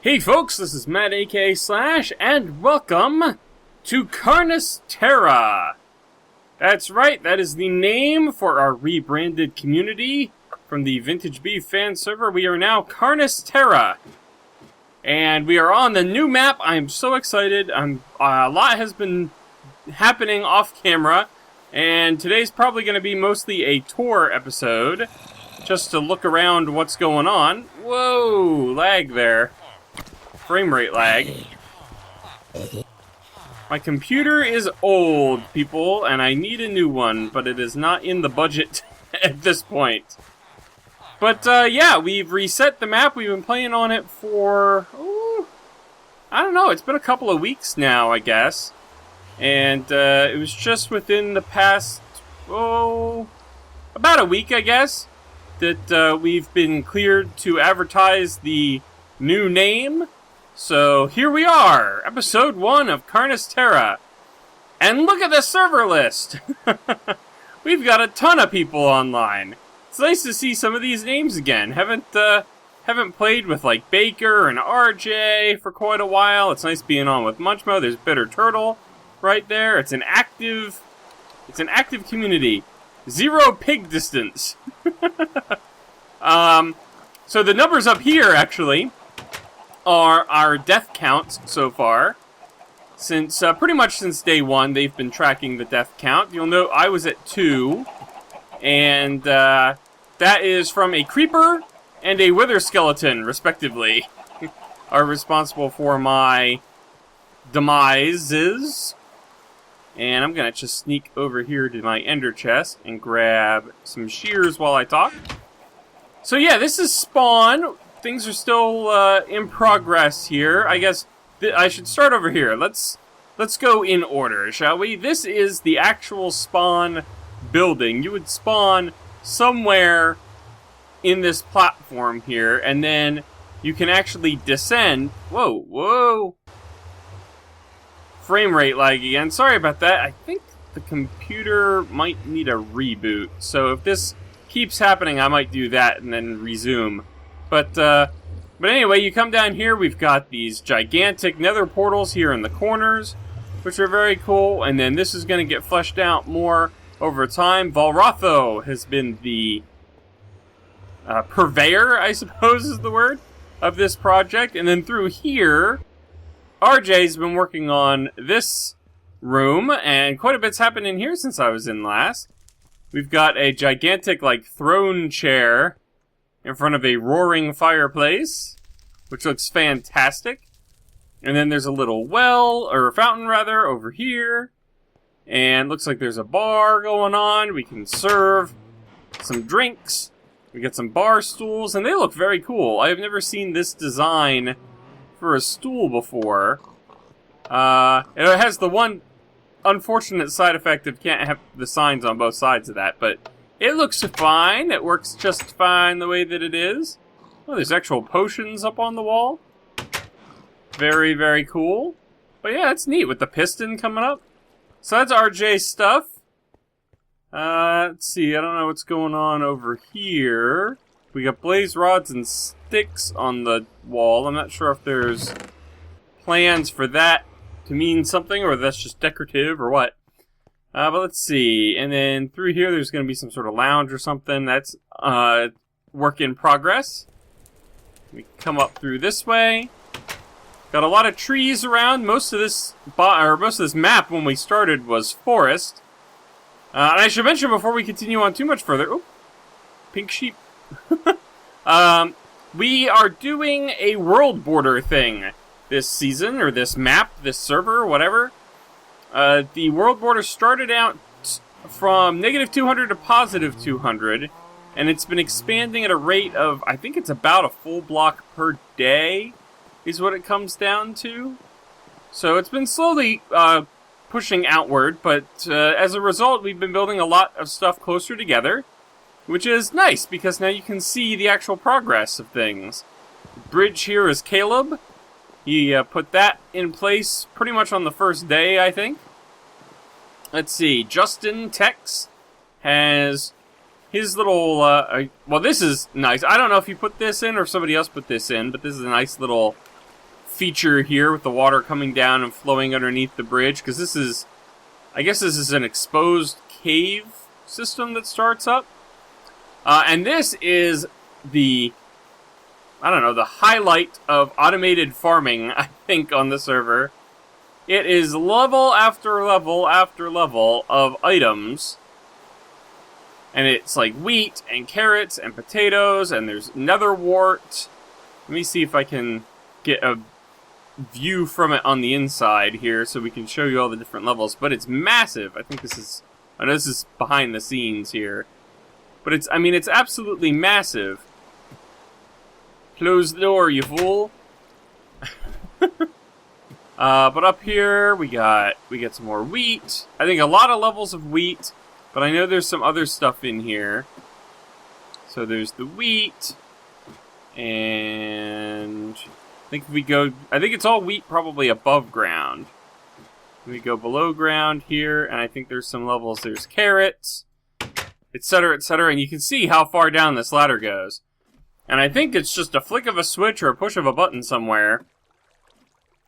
Hey folks, this is Matt aka Slash, and welcome to CarnisTerra! That's right, that is the name for our rebranded community from the Vintage Beef fan server. We are now CarnisTerra. And we are on the new map. I'm so excited. A lot has been happening off camera, and today's probably going to be mostly a tour episode, just to look around what's going on. Whoa, lag there. Frame rate lag. My computer is old, people, and I need a new one, but it is not in the budget at this point. But, yeah, we've reset the map. We've been playing on it for, I don't know, it's been a couple of weeks now, I guess. And, it was just within the past, about a week, I guess, that, we've been cleared to advertise the new name. So, here we are, episode 1 of CarnisTerra. And look at the server list! We've got a ton of people online. It's nice to see some of these names again. Haven't played with, like, Baker and RJ for quite a while. It's nice being on with Munchmo. There's Bitter Turtle right there. It's an active community. 0 pig distance. So the numbers up here, actually, are our death counts so far. Since, pretty much since day 1, they've been tracking the death count. You'll note I was at 2, and, that is from a creeper and a wither skeleton, respectively, are responsible for my demises. And I'm gonna just sneak over here to my ender chest and grab some shears while I talk. So yeah, this is spawn. Things are still in progress here. I guess I should start over here. Let's go in order, shall we? This is the actual spawn building. You would spawn somewhere in this platform here, and then you can actually descend. Whoa. Frame rate lag again. Sorry about that. I think the computer might need a reboot. So if this keeps happening, I might do that and then resume. But anyway, you come down here, we've got these gigantic nether portals here in the corners, which are very cool, and then this is going to get fleshed out more over time. Valrotho has been the purveyor, I suppose is the word, of this project, and then through here, RJ's been working on this room, and quite a bit's happened in here since I was in last. We've got a gigantic, like, throne chair in front of a roaring fireplace, which looks fantastic. And then there's a little well, or fountain rather, over here. And looks like there's a bar going on. We can serve some drinks. We got some bar stools, and they look very cool. I have never seen this design for a stool before. And it has the one unfortunate side effect of can't have the signs on both sides of that, but it looks fine. It works just fine the way that it is. Oh, there's actual potions up on the wall. Very, very cool. But yeah, it's neat with the piston coming up. So that's RJ's stuff. Let's see. I don't know what's going on over here. We got blaze rods and sticks on the wall. I'm not sure if there's plans for that to mean something, or that's just decorative, or what. But let's see. And then through here, there's going to be some sort of lounge or something. That's work in progress. We come up through this way. Got a lot of trees around. Most of this map when we started was forest. And I should mention before we continue on too much further. Oh, pink sheep. We are doing a world border thing this season, or this map, this server, whatever. The world border started out from -200 to +200, and it's been expanding at a rate of, I think it's about a full block per day, is what it comes down to. So it's been slowly pushing outward, but as a result, we've been building a lot of stuff closer together, which is nice, because now you can see the actual progress of things. The bridge here is Caleb. He put that in place pretty much on the first day, I think. Let's see, Justin Tex has his little, well, this is nice. I don't know if you put this in or if somebody else put this in, but this is a nice little feature here with the water coming down and flowing underneath the bridge, because this is, I guess this is an exposed cave system that starts up. And this is the, I don't know, the highlight of automated farming, I think, on the server. It is level after level after level of items. And it's like wheat and carrots and potatoes, and there's nether wart. Let me see if I can get a view from it on the inside here so we can show you all the different levels. But it's massive. I think this is, I know this is behind the scenes here. But it's, I mean, it's absolutely massive. Close the door, you fool. But up here, we get some more wheat. I think a lot of levels of wheat, but I know there's some other stuff in here. So there's the wheat, and I think if we go, I think it's all wheat probably above ground. We go below ground here, and I think there's some levels, there's carrots, etc., and you can see how far down this ladder goes. And I think it's just a flick of a switch or a push of a button somewhere,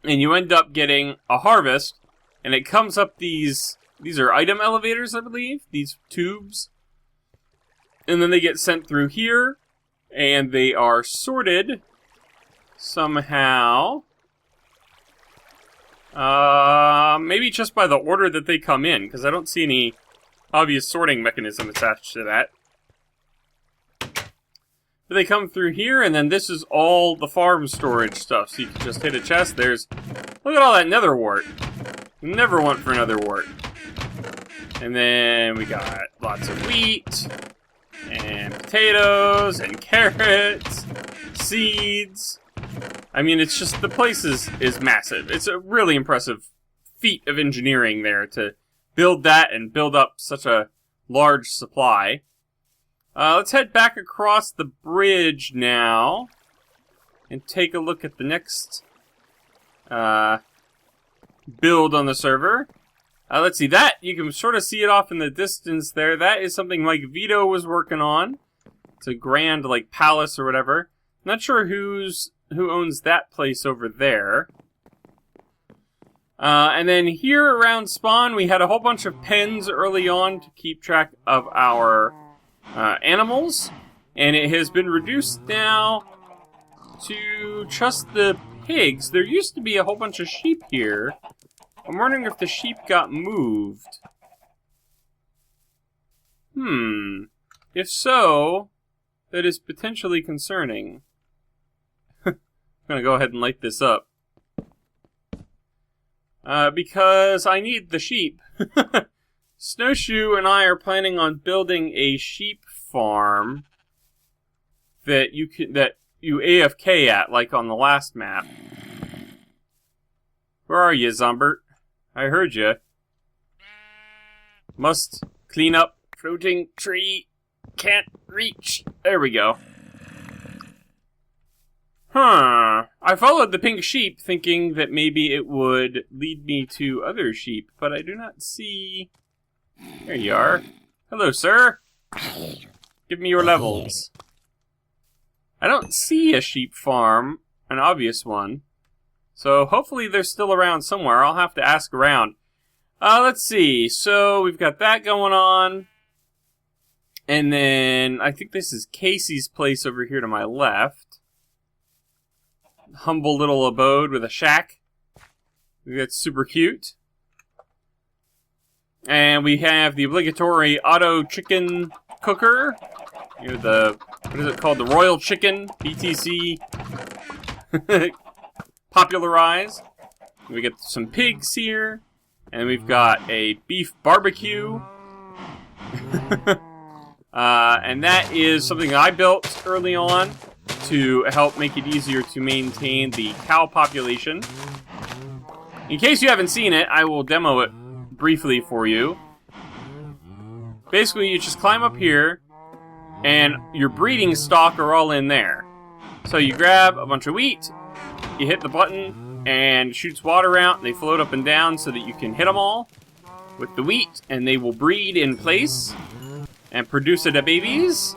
and you end up getting a harvest, and it comes up these are item elevators, I believe, these tubes. And then they get sent through here, and they are sorted somehow. Maybe just by the order that they come in, because I don't see any obvious sorting mechanism attached to that. But they come through here, and then this is all the farm storage stuff. So you can just hit a chest. There's, look at all that nether wart. You never want for another wart. And then we got lots of wheat, and potatoes, and carrots, seeds. I mean, it's just, the place is massive. It's a really impressive feat of engineering there to build that and build up such a large supply. Let's head back across the bridge now and take a look at the next build on the server. Let's see, that, you can sort of see it off in the distance there. That is something like Vito was working on. It's a grand, like, palace or whatever. Not sure who owns that place over there. And then here around spawn, we had a whole bunch of pens early on to keep track of our animals. And it has been reduced now to just the pigs. There used to be a whole bunch of sheep here. I'm wondering if the sheep got moved. If so, that is potentially concerning. I'm gonna go ahead and light this up. Because I need the sheep. Snowshoe and I are planning on building a sheep farm that you AFK at, like on the last map. Where are you, Zombert? I heard you. Must clean up floating tree. Can't reach. There we go. I followed the pink sheep thinking that maybe it would lead me to other sheep, but I do not see... There you are. Hello, sir. Give me your levels. I don't see a sheep farm, an obvious one. So hopefully they're still around somewhere. I'll have to ask around. Let's see. So we've got that going on. And then I think this is Casey's place over here to my left. Humble little abode with a shack. That's super cute. And we have the obligatory auto chicken cooker. You know, the, what is it called? The Royal Chicken, BTC. Popularized. We get some pigs here. And we've got a beef barbecue. And that is something I built early on to help make it easier to maintain the cow population. In case you haven't seen it, I will demo it briefly for you. Basically, you just climb up here, and your breeding stock are all in there. So you grab a bunch of wheat, you hit the button, and it shoots water out, and they float up and down so that you can hit them all with the wheat, and they will breed in place and produce the babies.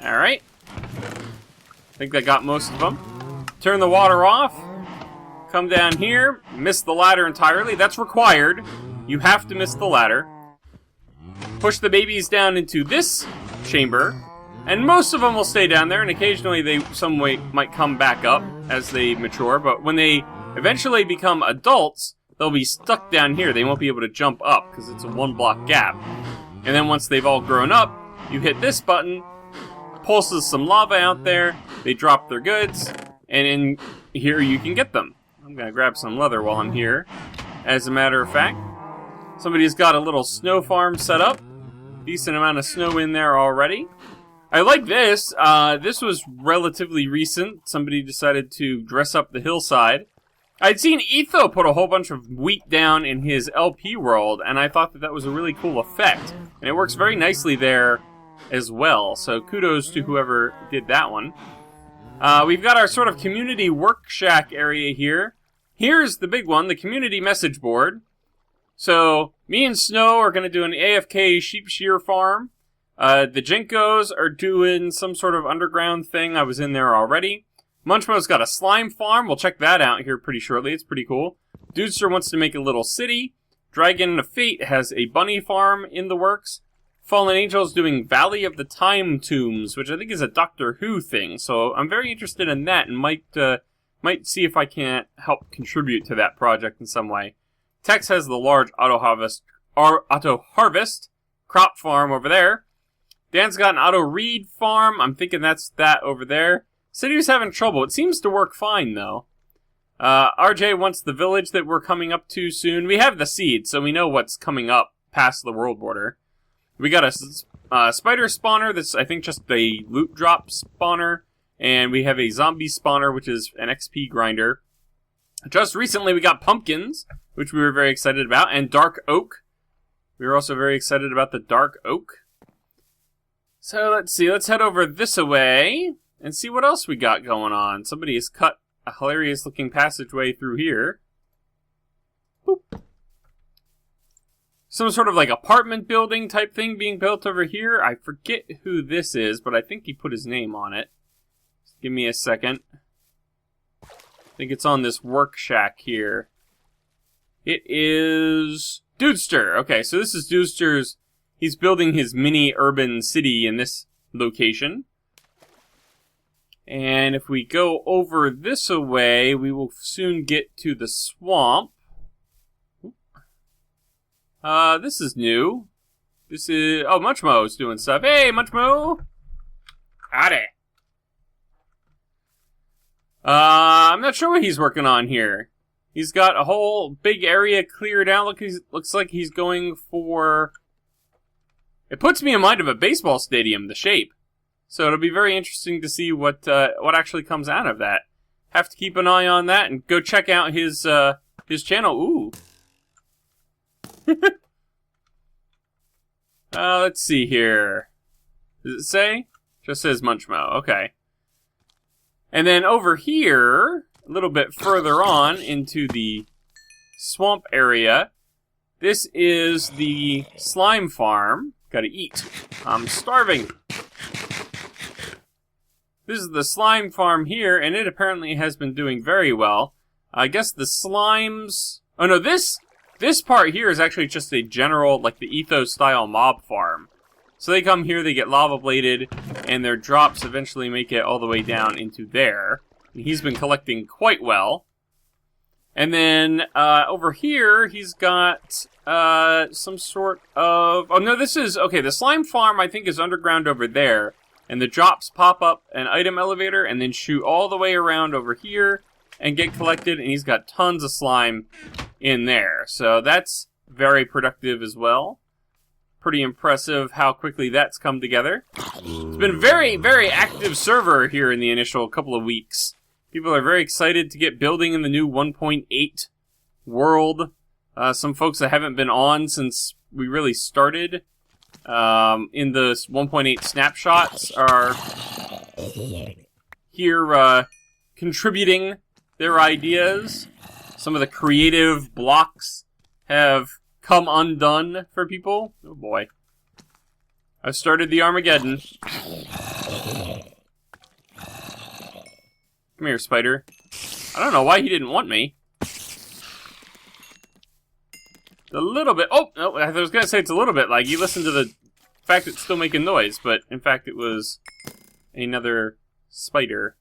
Alright. I think I got most of them. Turn the water off. Come down here. Miss the ladder entirely. That's required. You have to miss the ladder. Push the babies down into this chamber. And most of them will stay down there, and occasionally some might come back up as they mature. But when they eventually become adults, they'll be stuck down here. They won't be able to jump up because it's a 1-block gap. And then once they've all grown up, you hit this button, pulses some lava out there, they drop their goods, and in here you can get them. I'm going to grab some leather while I'm here. As a matter of fact, somebody's got a little snow farm set up. Decent amount of snow in there already. I like this. This was relatively recent. Somebody decided to dress up the hillside. I'd seen Etho put a whole bunch of wheat down in his LP world, and I thought that was a really cool effect. And it works very nicely there as well, so kudos to whoever did that one. We've got our sort of community work shack area here. Here's the big one, the community message board. So, me and Snow are going to do an AFK sheep shear farm. The Jinkos are doing some sort of underground thing. I was in there already. Munchmo's got a slime farm. We'll check that out here pretty shortly. It's pretty cool. Dudester wants to make a little city. Dragon of Fate has a bunny farm in the works. Fallen Angel's doing Valley of the Time Tombs, which I think is a Doctor Who thing. So I'm very interested in that and might see if I can't help contribute to that project in some way. Tex has the large auto harvest crop farm over there. Dan's got an auto reed farm. I'm thinking that's that over there. City was having trouble. It seems to work fine, though. RJ wants the village that we're coming up to soon. We have the seed, so we know what's coming up past the world border. We got a spider spawner that's, I think, just a loot drop spawner. And we have a zombie spawner, which is an XP grinder. Just recently, we got pumpkins, which we were very excited about, and dark oak. We were also very excited about the dark oak. So let's see. Let's head over this way and see what else we got going on. Somebody has cut a hilarious-looking passageway through here. Boop. Some sort of like apartment building type thing being built over here. I forget who this is, but I think he put his name on it. Just give me a second. I think it's on this work shack here. It is Dudester. Okay, so this is Dudester's. He's building his mini urban city in this location. And if we go over this way, we will soon get to the swamp. This is new. This is... Oh, Munchmo's doing stuff. Hey, Munchmo! Howdy. I'm not sure what he's working on here. He's got a whole big area cleared out. Looks like he's going for... It puts me in mind of a baseball stadium, the shape. So it'll be very interesting to see what actually comes out of that. Have to keep an eye on that and go check out his channel. Ooh. Let's see here. Does it say? Just says Munchmo. Okay. And then over here, a little bit further on into the swamp area, this is the slime farm. Gotta eat. I'm starving. This is the slime farm here, and it apparently has been doing very well. I guess the slimes... Oh no, this part here is actually just a general, like the Ethos-style mob farm. So they come here, they get lava-bladed, and their drops eventually make it all the way down into there. And he's been collecting quite well. And then over here, he's got some sort of... Oh no, this is... Okay, the slime farm, I think, is underground over there. And the drops pop up an item elevator and then shoot all the way around over here and get collected. And he's got tons of slime in there. So that's very productive as well. Pretty impressive how quickly that's come together. It's been a very, very active server here in the initial couple of weeks. People are very excited to get building in the new 1.8 world. Some folks that haven't been on since we really started in the 1.8 snapshots are here contributing their ideas. Some of the creative blocks have come undone for people. Oh boy. I've started the Armageddon. Come here, spider. I don't know why he didn't want me. A little bit. Oh, no, I was going to say it's a little bit like you listen to the fact it's still making noise, but in fact it was another spider.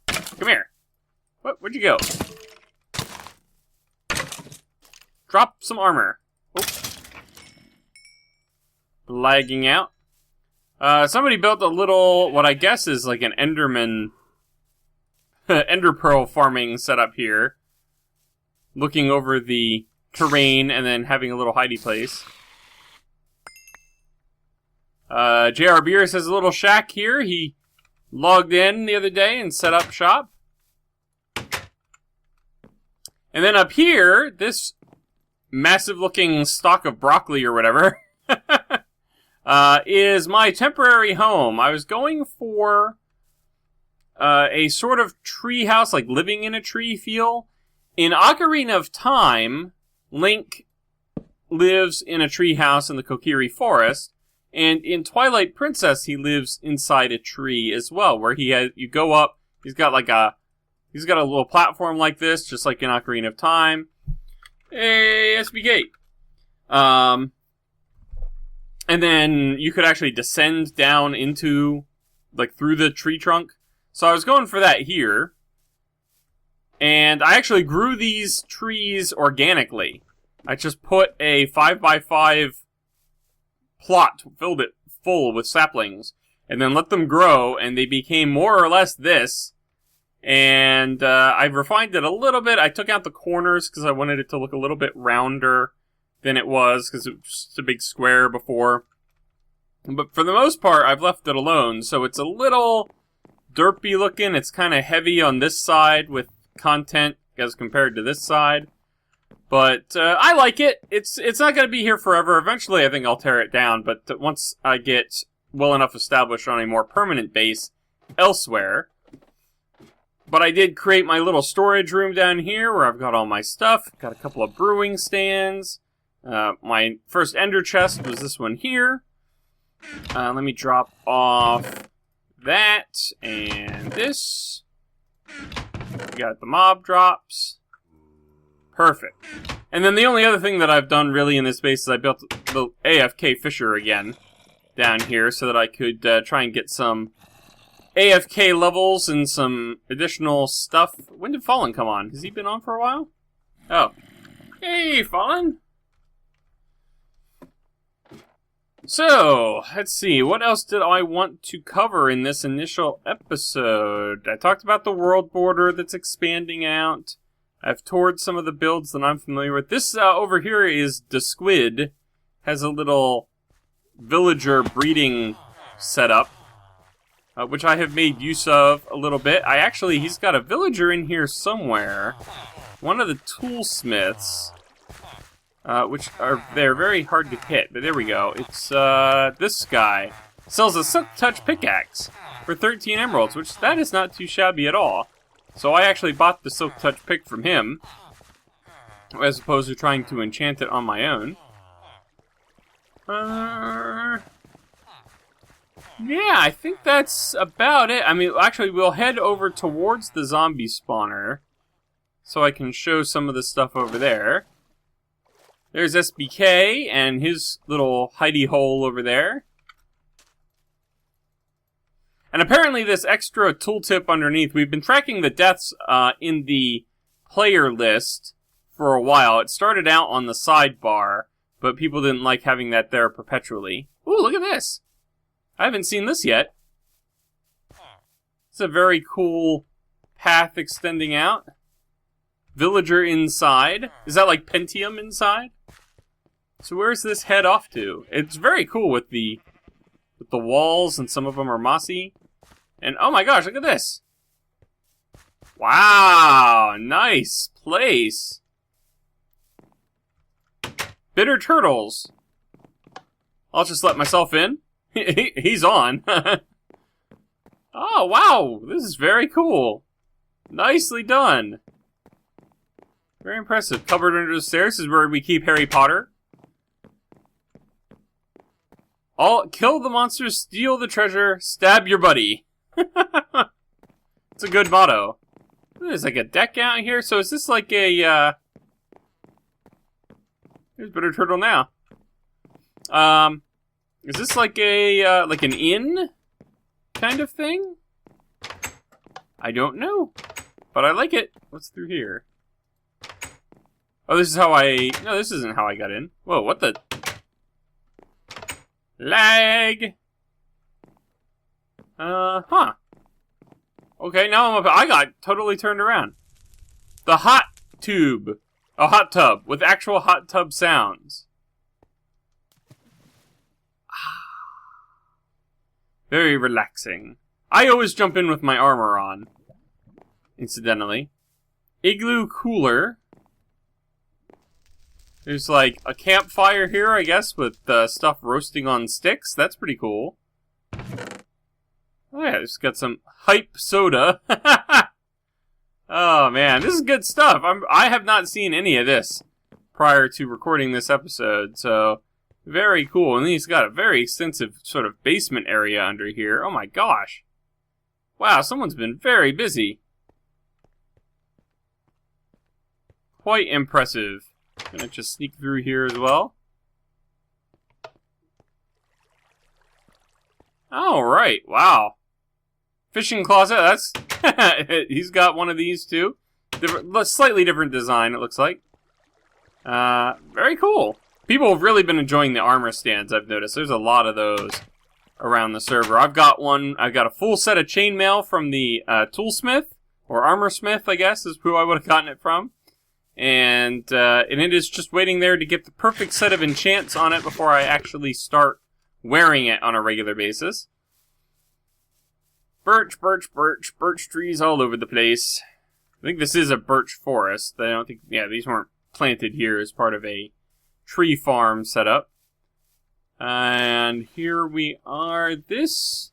Come here. What? Where'd you go? Drop some armor. Oh. Lagging out. Somebody built a little, what I guess is like an Enderman, Ender Pearl farming setup here. Looking over the terrain and then having a little hidey place. J.R. Beers has a little shack here. He logged in the other day and set up shop. And then up here, this massive looking stalk of broccoli or whatever is my temporary home. I was going for a sort of tree house, like living in a tree feel. In Ocarina of Time, Link lives in a tree house in the Kokiri Forest, and in Twilight Princess, he lives inside a tree as well, where you go up. He's got a little platform like this, just like in Ocarina of Time. Hey, SBK. And then you could actually descend down into, like, through the tree trunk. So I was going for that here. And I actually grew these trees organically. I just put a 5x5 plot, filled it full with saplings, and then let them grow, and they became more or less this. And I refined it a little bit. I took out the corners because I wanted it to look a little bit rounder than it was, because it was just a big square before. But for the most part, I've left it alone, so it's a little derpy looking. It's kind of heavy on this side with content as compared to this side. But I like it. It's not going to be here forever. Eventually, I think I'll tear it down, but once I get well enough established on a more permanent base elsewhere. But I did create my little storage room down here where I've got all my stuff. Got a couple of brewing stands. My first ender chest was this one here. Let me drop off that and this. We got the mob drops. Perfect. And then the only other thing that I've done really in this base is I built the AFK Fisher again down here so that I could try and get some AFK levels and some additional stuff. When did Fallen come on? Has he been on for a while? Oh. Hey, Fallen! So, let's see. What else did I want to cover in this initial episode? I talked about the world border that's expanding out. I've toured some of the builds that I'm familiar with. This over here is the Squid. Has a little villager breeding setup, which I have made use of a little bit. He's got a villager in here somewhere. One of the toolsmiths, they're very hard to hit, but there we go. It's this guy. Sells a Silk Touch pickaxe for 13 emeralds, which that is not too shabby at all. So I actually bought the Silk Touch pick from him, as opposed to trying to enchant it on my own. Yeah, I think that's about it. I mean, actually, we'll head over towards the zombie spawner, so I can show some of the stuff over there. There's SBK and his little hidey hole over there. And apparently this extra tooltip underneath, we've been tracking the deaths in the player list for a while. It started out on the sidebar, but people didn't like having that there perpetually. Ooh, look at this! I haven't seen this yet. It's a very cool path extending out. Villager inside. Is that like Pentium inside? So where's this head off to? It's very cool with the walls, and some of them are mossy. And oh my gosh, look at this! Wow, nice place. Bitter turtles. I'll just let myself in. He's on. Oh, wow, this is very cool. Nicely done. Very impressive. Covered under the stairs is where we keep Harry Potter. Kill the monsters, steal the treasure, stab your buddy. It's a good motto. There's like a deck out here. So is this like a, Here's Bitter Turtle now. Is this like a, like an inn kind of thing? I don't know. But I like it. What's through here? Oh, this is how no, this isn't how I got in. Whoa, what the? Lag! Huh. Okay, now I got totally turned around. The hot tube. A hot tub with actual hot tub sounds. Very relaxing. I always jump in with my armor on. Incidentally. Igloo cooler. There's like a campfire here, I guess, with stuff roasting on sticks. That's pretty cool. Oh yeah, it's got some hype soda. Oh man, this is good stuff. I have not seen any of this prior to recording this episode, so very cool. And then he's got a very extensive sort of basement area under here. Oh my gosh. Wow, someone's been very busy. Quite impressive. Gonna just sneak through here as well. Alright, wow. Fishing closet, that's... he's got one of these too. Slightly different design, it looks like. Very cool. People have really been enjoying the armor stands, I've noticed. There's a lot of those around the server. I've got one, I've got a full set of chainmail from the toolsmith, or armorsmith, I guess, is who I would have gotten it from. And it is just waiting there to get the perfect set of enchants on it before I actually start wearing it on a regular basis. Birch, birch, birch, birch trees all over the place. I think this is a birch forest. I don't think, yeah, these weren't planted here as part of a tree farm setup. And here we are. This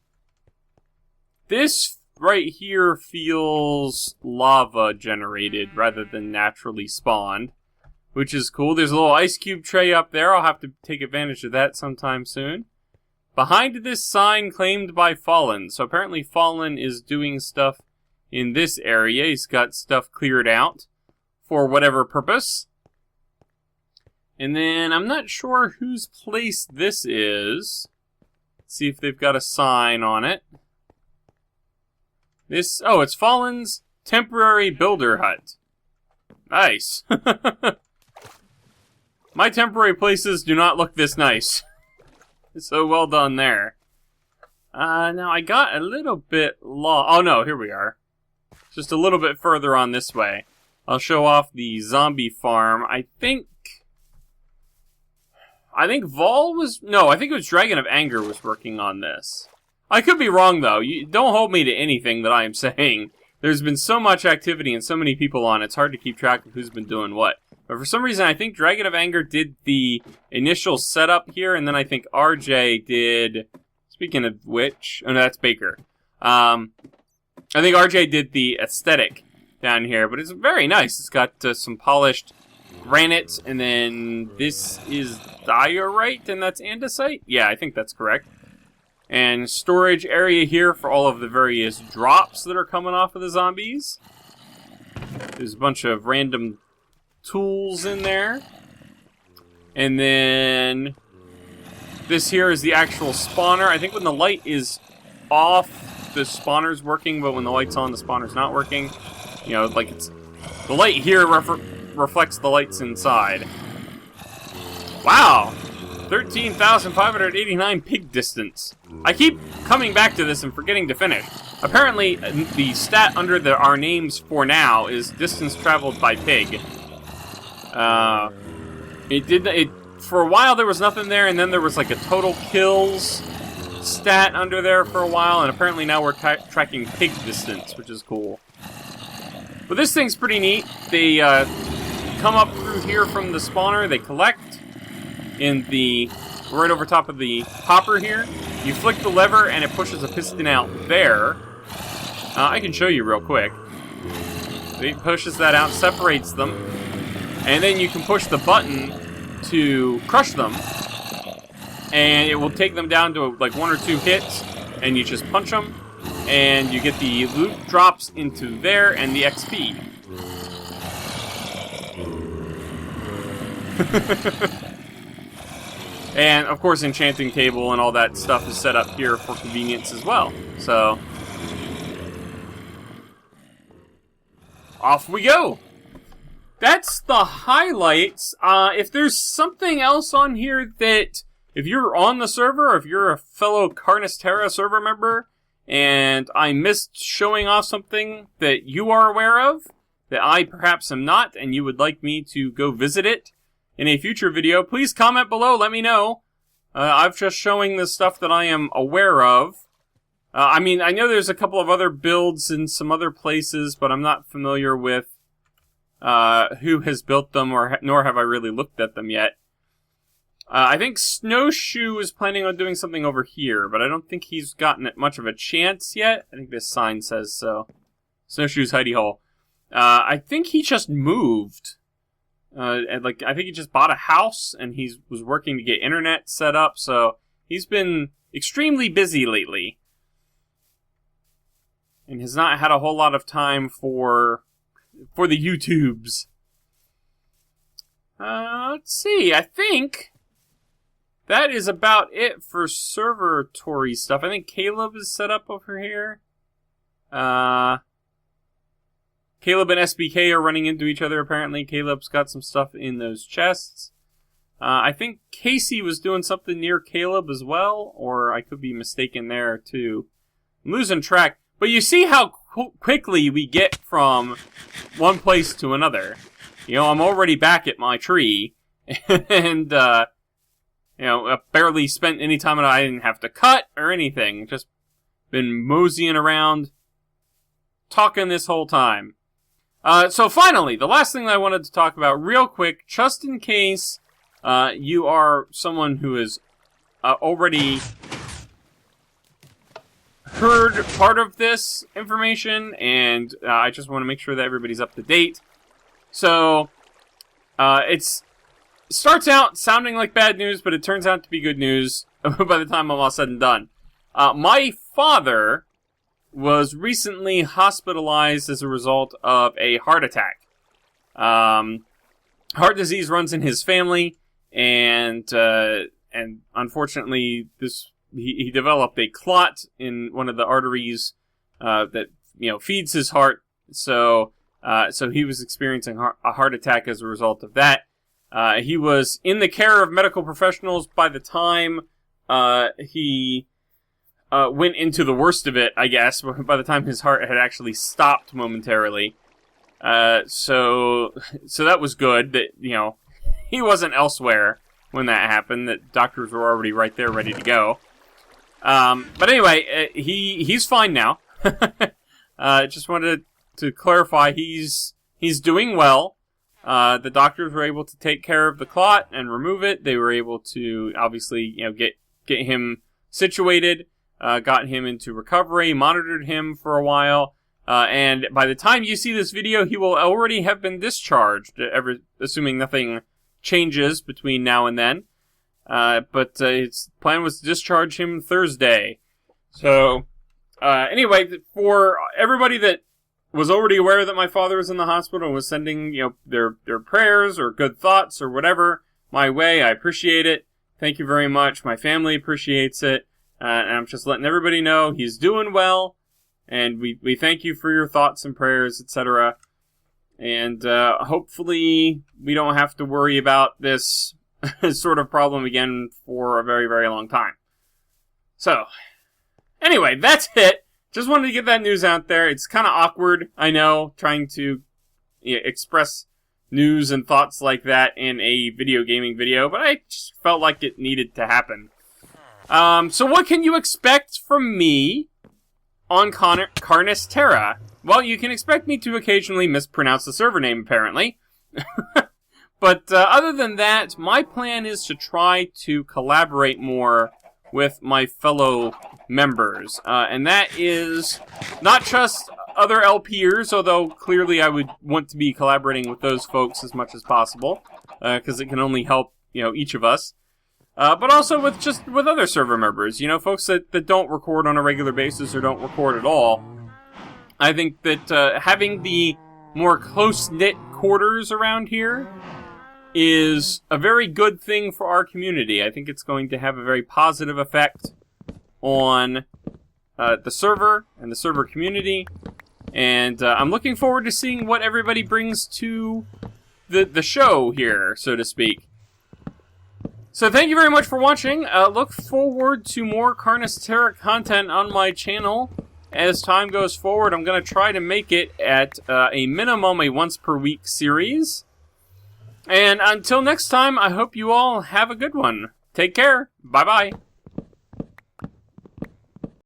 right here feels lava generated rather than naturally spawned, which is cool. There's a little ice cube tray up there. I'll have to take advantage of that sometime soon. Behind this sign claimed by Fallen. So apparently Fallen is doing stuff in this area. He's got stuff cleared out for whatever purpose. And then I'm not sure whose place this is. Let's see if they've got a sign on it. It's Fallen's temporary builder hut. Nice. My temporary places do not look this nice. So well done there. Now I got a little bit lost. Oh no, here we are. Just a little bit further on this way. I'll show off the zombie farm. I think Vol was... No, I think it was Dragon of Anger was working on this. I could be wrong, though. Don't hold me to anything that I am saying. There's been so much activity and so many people on, it's hard to keep track of who's been doing what. But for some reason, I think Dragon of Anger did the initial setup here, and then I think RJ did... Speaking of which... Oh, no, that's Baker. I think RJ did the aesthetic down here, but it's very nice. It's got some polished granite, and then this is diorite, and that's andesite? Yeah, I think that's correct. And storage area here for all of the various drops that are coming off of the zombies. There's a bunch of random tools in there. And then this here is the actual spawner. I think when the light is off, the spawner's working, but when the light's on, the spawner's not working. You know, like it's... The light here reflects the lights inside. Wow! 13,589 pig distance. I keep coming back to this and forgetting to finish. Apparently, the stat under our names for now is distance traveled by pig. For a while there was nothing there, and then there was like a total kills stat under there for a while, and apparently now we're tracking pig distance, which is cool. But this thing's pretty neat. They come up through here from the spawner, they collect in the... right over top of the hopper here. You flick the lever and it pushes a piston out there. I can show you real quick. It pushes that out, separates them, and then you can push the button to crush them, and it will take them down to like 1 or 2 hits, and you just punch them, and you get the loot drops into there and the XP. And, of course, enchanting table and all that stuff is set up here for convenience as well. So, off we go! That's the highlights. If there's something else on here that, if you're on the server, or if you're a fellow CarnisTerra server member, and I missed showing off something that you are aware of, that I perhaps am not, and you would like me to go visit it in a future video, please comment below, let me know. I'm just showing the stuff that I am aware of. I mean, I know there's a couple of other builds in some other places, but I'm not familiar with who has built them, nor have I really looked at them yet. I think Snowshoe is planning on doing something over here, but I don't think he's gotten much of a chance yet. I think this sign says so. Snowshoe's hidey hole. I think he just moved. I think he just bought a house, and he was working to get internet set up, so he's been extremely busy lately. And has not had a whole lot of time for the YouTubes. Let's see, I think that is about it for serveratory stuff. I think Caleb is set up over here. Caleb and SBK are running into each other, apparently. Caleb's got some stuff in those chests. I think Casey was doing something near Caleb as well, or I could be mistaken there, too. I'm losing track. But you see how quickly we get from one place to another. You know, I'm already back at my tree, and, I barely spent any time, and I didn't have to cut or anything. Just been moseying around, talking this whole time. So finally, the last thing that I wanted to talk about real quick, just in case you are someone who has already heard part of this information, and I just want to make sure that everybody's up to date. So, it starts out sounding like bad news, but it turns out to be good news by the time I'm all said and done. My father was recently hospitalized as a result of a heart attack. Heart disease runs in his family, and unfortunately, he developed a clot in one of the arteries that feeds his heart. So he was experiencing a heart attack as a result of that. He was in the care of medical professionals by the time he went into the worst of it, I guess, by the time his heart had actually stopped momentarily. So that was good that, he wasn't elsewhere when that happened, that doctors were already right there ready to go. But anyway, he's fine now. Just wanted to clarify, he's doing well. The doctors were able to take care of the clot and remove it. They were able to, obviously, get him situated. Got him into recovery, monitored him for a while, and by the time you see this video, he will already have been discharged, assuming nothing changes between now and then. But his plan was to discharge him Thursday. So, anyway, for everybody that was already aware that my father was in the hospital and was sending, their prayers or good thoughts or whatever my way, I appreciate it. Thank you very much. My family appreciates it. And I'm just letting everybody know he's doing well, and we thank you for your thoughts and prayers, etc. And hopefully we don't have to worry about this sort of problem again for a very, very long time. So, anyway, that's it. Just wanted to get that news out there. It's kind of awkward, I know, trying to express news and thoughts like that in a video gaming video, but I just felt like it needed to happen. So what can you expect from me on CarnisTerra? Well, you can expect me to occasionally mispronounce the server name, apparently. But other than that, my plan is to try to collaborate more with my fellow members. And that is not just other LPers, although clearly I would want to be collaborating with those folks as much as possible, because it can only help, each of us. but also with other server members, you know, folks that don't record on a regular basis or don't record at all. I think that having the more close-knit quarters around here is a very good thing for our community. I think it's going to have a very positive effect on the server and the server community. And I'm looking forward to seeing what everybody brings to the show here, so to speak. So thank you very much for watching. Look forward to more CarnisTerra content on my channel. As time goes forward, I'm going to try to make it at a minimum a once-per-week series. And until next time, I hope you all have a good one. Take care. Bye-bye.